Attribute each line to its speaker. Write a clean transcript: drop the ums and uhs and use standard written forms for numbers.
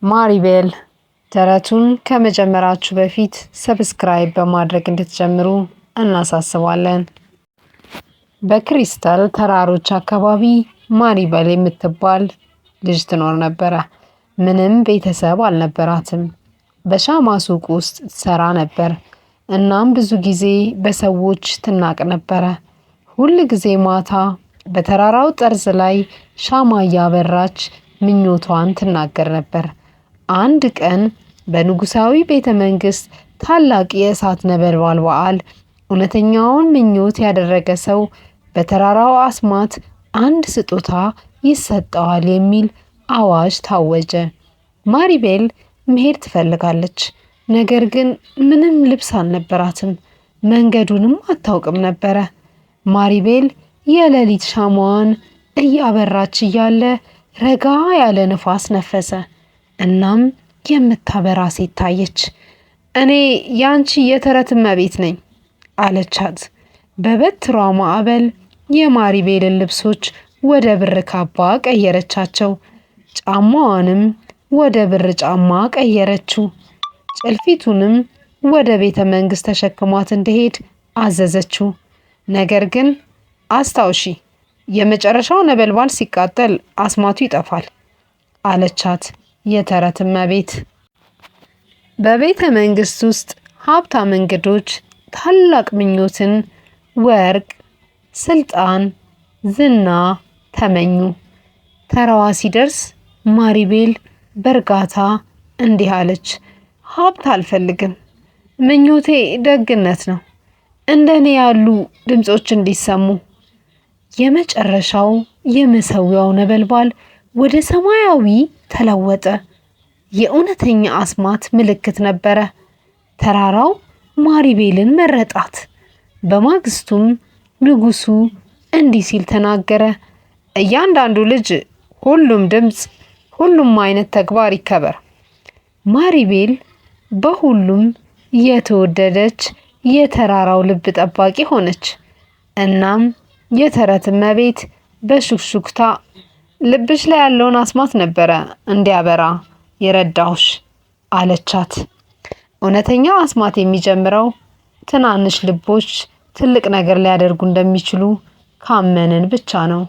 Speaker 1: ማሪቤል ተረቱን ከመጀመራችሁ በፊት ሰብስክራይብ በማድረግ እንድትጀምሩ እናሳስባለን። በክሪስታል ተራሮች አካባቢ ማሪቤል የምትባል ልጅ ትኖር ነበር። ምንም ቤተሰብ አልነበራትም። በሻማ ሱቅ ውስጥ ትሰራ ነበር። እናም ብዙ ጊዜ በሰዎች ትናቅ ነበር። ሁል ጊዜ ማታ በተራራው ጠርዝ ላይ ሻማ እያበራች ምኞቷን ትናገር ነበር። አንድ ቀን በንጉሳዊ ቤተ መንግስት ታላቅ የእሳት ነበልባል በዓል እውነተኛውን ምኞት ያደረገ ሰው በተራራው አስማት አንድ ስጦታ ይሰጠዋል የሚል አዋጅ ታወጀ። ማሪቤል መሄድ ትፈልጋለች፣ ነገር ግን ምንም ልብስ አልነበራትም። መንገዱንም አታውቅም ነበር። ማሪቤል የሌሊት ሻማዋን እያበራች እያለ ረጋ ያለ ንፋስ ነፈሰ። እናም የምታበራ ሴት ታየች። እኔ ያንቺ የተረት እመቤት ነኝ አለቻት። በበትሯ ማዕበል የማሪቤልን ልብሶች ወደ ብር ካባ ቀየረቻቸው። ጫማዋንም ወደ ብር ጫማ ቀየረችው። ጭልፊቱንም ወደ ቤተ መንግስት ተሸክሟት እንዲሄድ አዘዘችው። ነገር ግን አስታውሺ፣ የመጨረሻው ነበልባል ሲቃጠል አስማቱ ይጠፋል አለቻት የተረት እመቤት። በቤተ መንግስት ውስጥ ሀብታም እንግዶች ታላቅ ምኞትን፣ ወርቅ፣ ስልጣን፣ ዝና ተመኙ። ተራዋ ሲደርስ ማሪቤል በእርጋታ እንዲህ አለች፣ ሀብት አልፈልግም። ምኞቴ ደግነት ነው፣ እንደኔ ያሉ ድምጾች እንዲሰሙ። የመጨረሻው የመሰዊያው ነበልባል ወደ ሰማያዊ ተለወጠ። የእውነተኛ አስማት ምልክት ነበረ። ተራራው ማሪቤልን መረጣት። በማግስቱም ንጉሱ እንዲህ ሲል ተናገረ፣ እያንዳንዱ ልጅ፣ ሁሉም ድምጽ፣ ሁሉም አይነት ተግባር ይከበር። ማሪቤል በሁሉም የተወደደች የተራራው ልብ ጠባቂ ሆነች። እናም የተረት እመቤት በሹክሹክታ ልብሽ ላይ ያለውን አስማት ነበረ እንዲያበራ የረዳሁሽ አለቻት። እውነተኛ አስማት የሚጀምረው ትናንሽ ልቦች ትልቅ ነገር ሊያደርጉ እንደሚችሉ ካመንን ብቻ ነው።